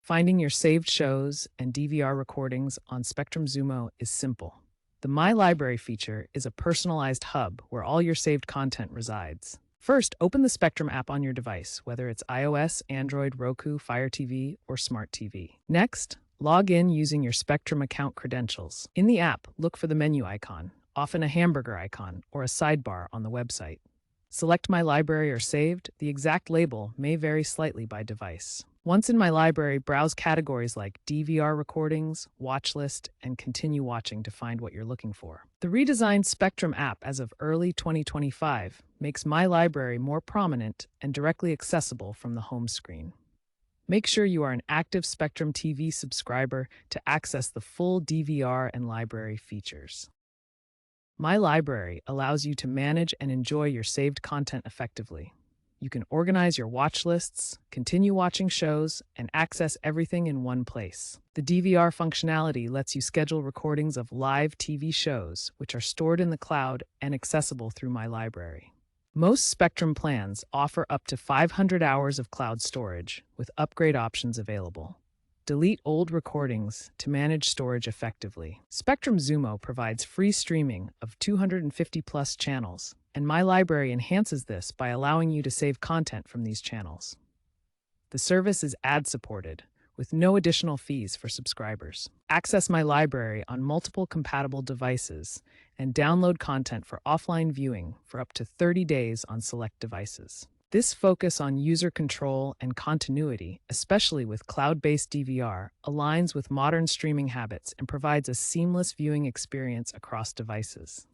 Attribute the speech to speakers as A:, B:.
A: Finding your saved shows and DVR recordings on Spectrum Xumo is simple. The My Library feature is a personalized hub where all your saved content resides. First, open the Spectrum app on your device, whether it's iOS, Android, Roku, Fire TV, or Smart TV. Next, log in using your Spectrum account credentials. In the app, look for the menu icon, often a hamburger icon or a sidebar on the website. Select My Library or Saved. The exact label may vary slightly by device. Once in My Library, browse categories like DVR recordings, watch list, and continue watching to find what you're looking for. The redesigned Spectrum app as of early 2025 makes My Library more prominent and directly accessible from the home screen. Make sure you are an active Spectrum TV subscriber to access the full DVR and library features. My Library allows you to manage and enjoy your saved content effectively. You can organize your watch lists, continue watching shows, and access everything in one place. The DVR functionality lets you schedule recordings of live TV shows, which are stored in the cloud and accessible through My Library. Most Spectrum plans offer up to 500 hours of cloud storage, with upgrade options available. Delete old recordings to manage storage effectively. Spectrum Xumo provides free streaming of 250-plus channels, and My Library enhances this by allowing you to save content from these channels. The service is ad-supported, with no additional fees for subscribers. Access My Library on multiple compatible devices and download content for offline viewing for up to 30 days on select devices. This focus on user control and continuity, especially with cloud-based DVR, aligns with modern streaming habits and provides a seamless viewing experience across devices.